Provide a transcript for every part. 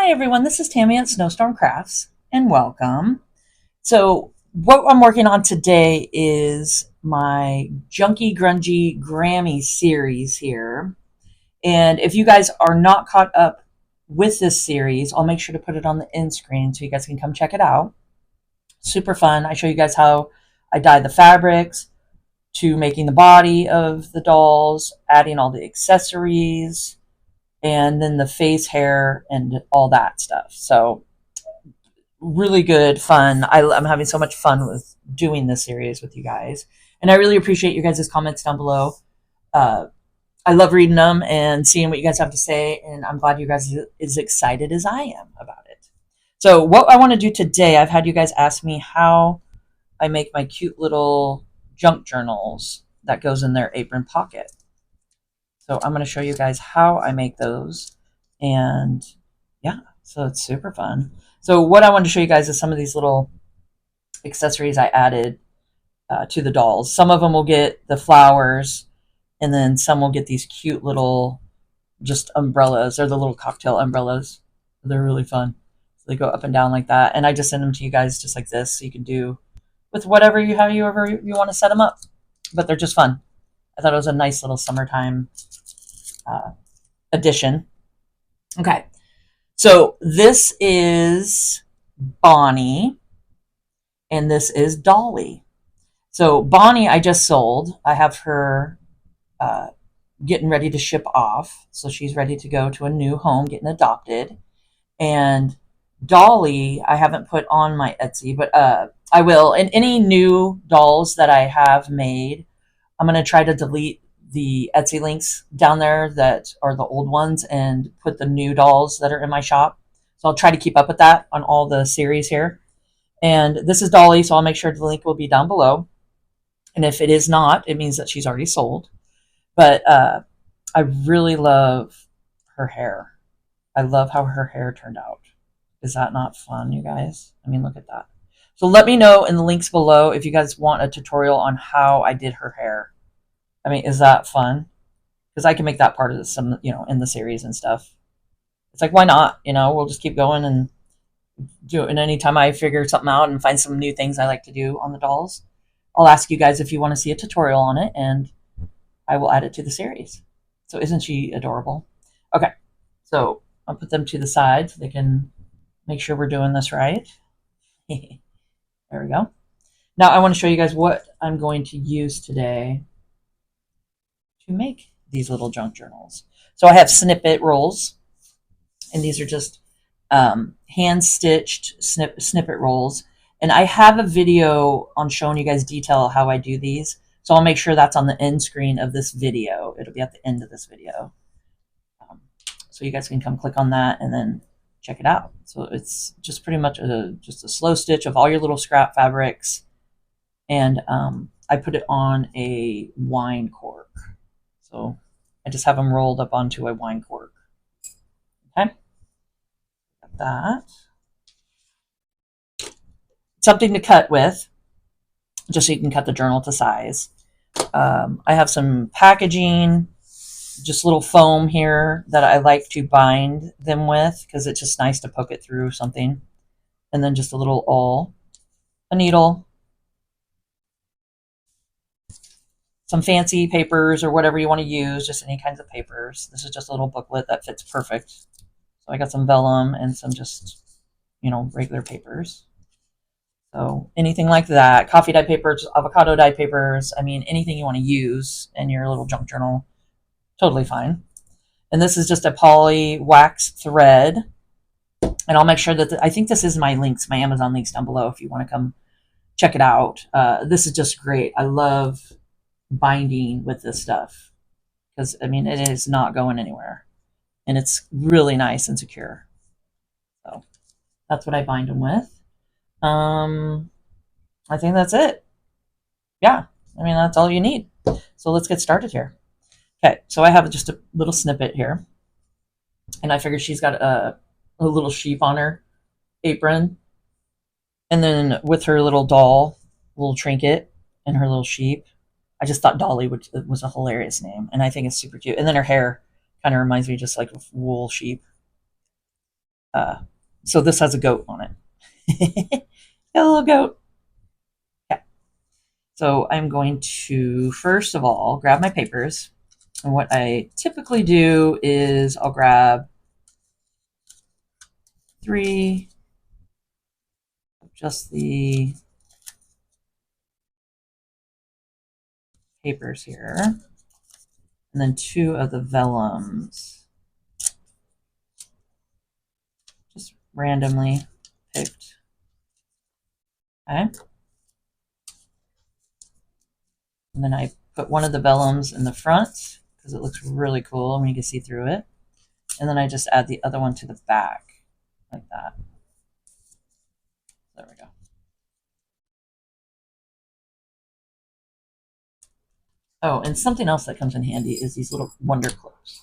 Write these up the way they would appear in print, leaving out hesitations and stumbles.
Hi everyone, this is Tammy at Snowstorm Crafts and welcome. So what I'm working on today is my Junky Grungy Grammy series here. And if you guys are not caught up with this series, I'll make sure to put it on the end screen so you guys can come check it out. Super fun. I show you guys how I dye the fabrics to making the body of the dolls, adding all the accessories, and then the face, hair, and all that stuff. So really good fun. I'm having so much fun with doing this series with you guys, and I really appreciate you guys' comments down below. Uh, I love reading them and seeing what you guys have to say, and I'm glad you guys are as excited as I am about it. So what I want to do today, I've had you guys ask me how I make my cute little junk journals that goes in their apron pocket. So I'm going to show you guys how I make those, and yeah, so it's super fun. So what I wanted to show you guys is some of these little accessories I added to the dolls. Some of them will get the flowers, and then some will get these cute little just umbrellas. They're the little cocktail umbrellas. They're really fun. So they go up and down like that, and I just send them to you guys just like this, so you can do with whatever however you want to set them up. But they're just fun. I thought it was a nice little summertime addition. Okay, so this is Bonnie, and this is Dolly. So Bonnie, I just sold. I have her getting ready to ship off, so she's ready to go to a new home, getting adopted. And Dolly, I haven't put on my Etsy, but I will. And any new dolls that I have made, I'm going to try to delete the Etsy links down there that are the old ones and put the new dolls that are in my shop. So I'll try to keep up with that on all the series here. And this is Dolly, so I'll make sure the link will be down below. And if it is not, it means that she's already sold. But I really love her hair. I love how her hair turned out. Is that not fun, you guys? I mean, look at that. So let me know in the links below if you guys want a tutorial on how I did her hair. I mean, is that fun? Because I can make that part of some, in the series and stuff. It's like, why not? We'll just keep going and do it. And anytime I figure something out and find some new things I like to do on the dolls, I'll ask you guys if you want to see a tutorial on it, and I will add it to the series. So isn't she adorable? Okay, so I'll put them to the side so they can make sure we're doing this right. There we go. Now I want to show you guys what I'm going to use today to make these little junk journals. So I have snippet rolls, and these are just hand-stitched snippet rolls. And I have a video on showing you guys detail how I do these. So I'll make sure that's on the end screen of this video. It'll be at the end of this video. So you guys can come click on that and then check it out. So it's just pretty much just a slow stitch of all your little scrap fabrics. And I put it on a wine cork. So I just have them rolled up onto a wine cork. Okay. Got that. Something to cut with, just so you can cut the journal to size. I have some packaging, just little foam here that I like to bind them with because it's just nice to poke it through something. And then just a little awl, a needle, some fancy papers or whatever you want to use, just any kinds of papers. This is just a little booklet that fits perfect. So I got some vellum and some just, regular papers. So anything like that, coffee dye papers, avocado dye papers, I mean, anything you want to use in your little junk journal, totally fine. And this is just a poly wax thread. And I'll make sure that, I think this is my links, my Amazon links down below if you want to come check it out. This is just great. I love binding with this stuff because, I mean, it is not going anywhere. And it's really nice and secure. So that's what I bind them with. I think that's it. Yeah, I mean, that's all you need. So let's get started here. Okay, so I have just a little snippet here. And I figured she's got a little sheep on her apron. And then with her little doll, little trinket, and her little sheep. I just thought Dolly was a hilarious name. And I think it's super cute. And then her hair kind of reminds me just like of wool sheep. So this has a goat on it. Got a little goat. Yeah. So I'm going to, first of all, grab my papers. And what I typically do is I'll grab 3 of just the papers here, and then 2 of the vellums. Just randomly picked. Okay. And then I put one of the vellums in the front because it looks really cool when you can see through it. And then I just add the other one to the back like that. There we go. Oh, and something else that comes in handy is these little wonder clips.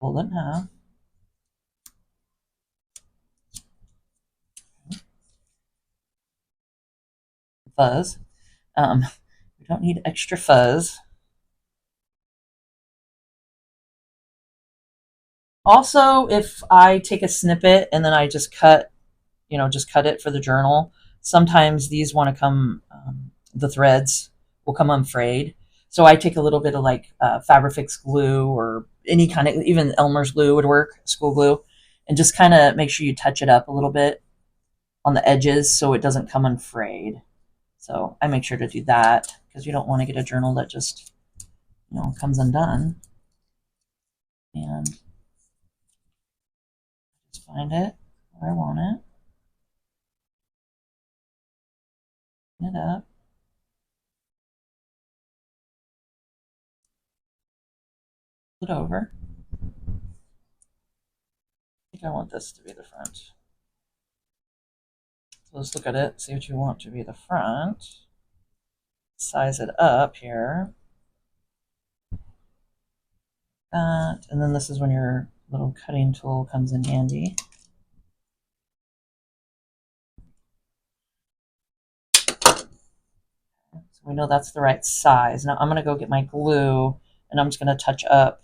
Fold it in half. Fuzz. We don't need extra fuzz. Also, if I take a snippet and then I just cut, just cut it for the journal, sometimes these want to come, the threads will come unfrayed. So I take a little bit of like Fabrifix glue or any kind of, even Elmer's glue would work, school glue, and just kind of make sure you touch it up a little bit on the edges so it doesn't come unfrayed. So I make sure to do that because you don't want to get a journal that just, comes undone. And just find it where I want it. Clean it up. Flip it over. I think I want this to be the front. So let's look at it, see what you want to be the front. Size it up here. That, and then this is when your little cutting tool comes in handy. So we know that's the right size. Now I'm going to go get my glue and I'm just going to touch up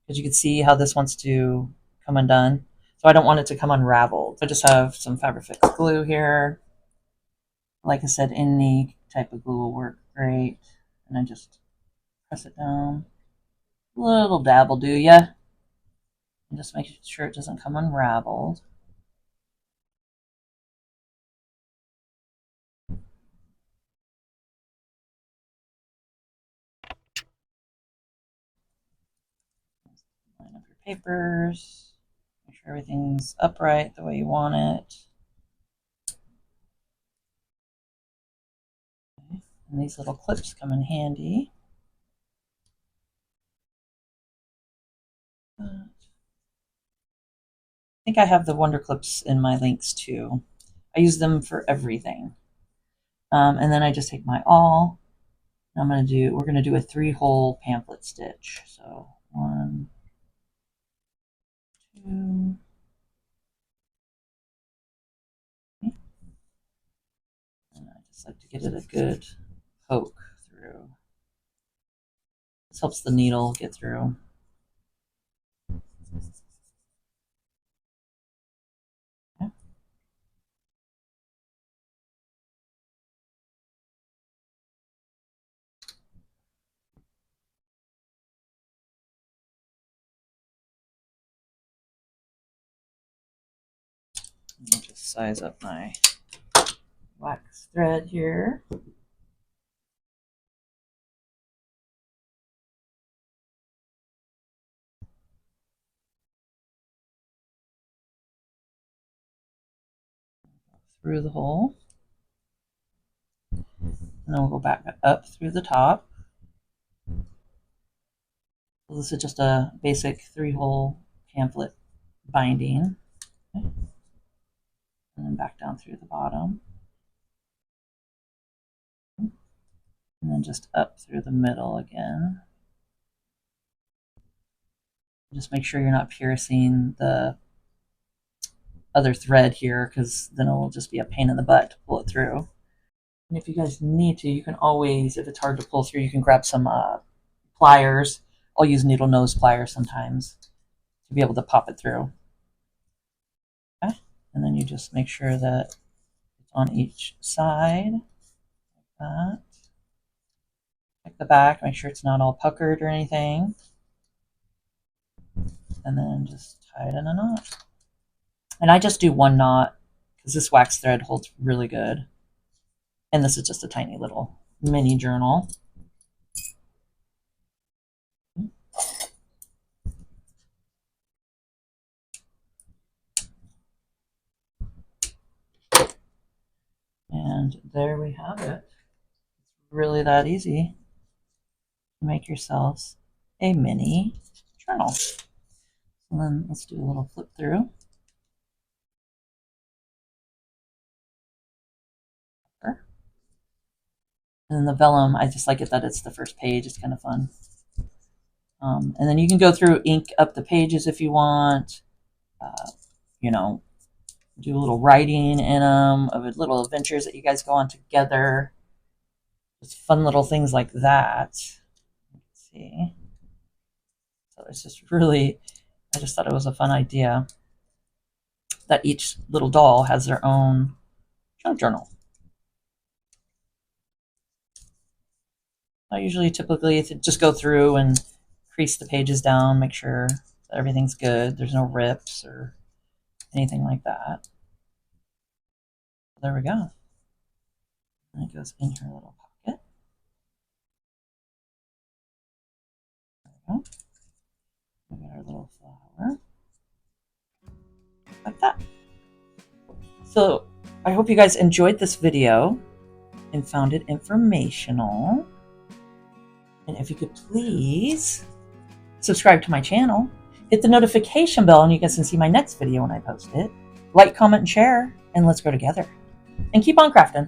because you can see how this wants to come undone. So I don't want it to come unraveled. I just have some Fabrifix glue here. Like I said, any type of glue will work great. And I just press it down. A little dab will do ya. And just make sure it doesn't come unraveled. Line up your papers. Make sure everything's upright the way you want it. Okay. And these little clips come in handy. I think I have the Wonder Clips in my links too. I use them for everything. And then I just take my awl. And we're gonna do a 3-hole pamphlet stitch. So 1, 2. And I just like to get it a good poke through. This helps the needle get through. Okay. I'll just size up my wax thread here. Through the hole. And then we'll go back up through the top. So this is just a basic 3-hole pamphlet binding. Okay. And then back down through the bottom. And then just up through the middle again. Just make sure you're not piercing the other thread here because then it will just be a pain in the butt to pull it through. And if you guys need to, you can always, if it's hard to pull through, you can grab some pliers. I'll use needle nose pliers sometimes to be able to pop it through. Okay. And then you just make sure that it's on each side, like that. Check the back, make sure it's not all puckered or anything. And then just tie it in a knot. And I just do one knot because this wax thread holds really good. And this is just a tiny little mini journal. And there we have it. It's really that easy to make yourselves a mini journal. And then let's do a little flip through. And then the vellum, I just like it that it's the first page. It's kind of fun. And then you can go through, ink up the pages if you want. You know, do a little writing in them of little adventures that you guys go on together. Just fun little things like that. Let's see. So it's just really, I just thought it was a fun idea that each little doll has their own junk journal. I usually typically just go through and crease the pages down, make sure that everything's good. There's no rips or anything like that. There we go. And it goes in her little pocket. There we go. We got our little flower. Like that. So I hope you guys enjoyed this video and found it informational. And if you could please subscribe to my channel, hit the notification bell, and you guys can see my next video when I post it. Like, comment, and share, and let's grow together. And keep on crafting.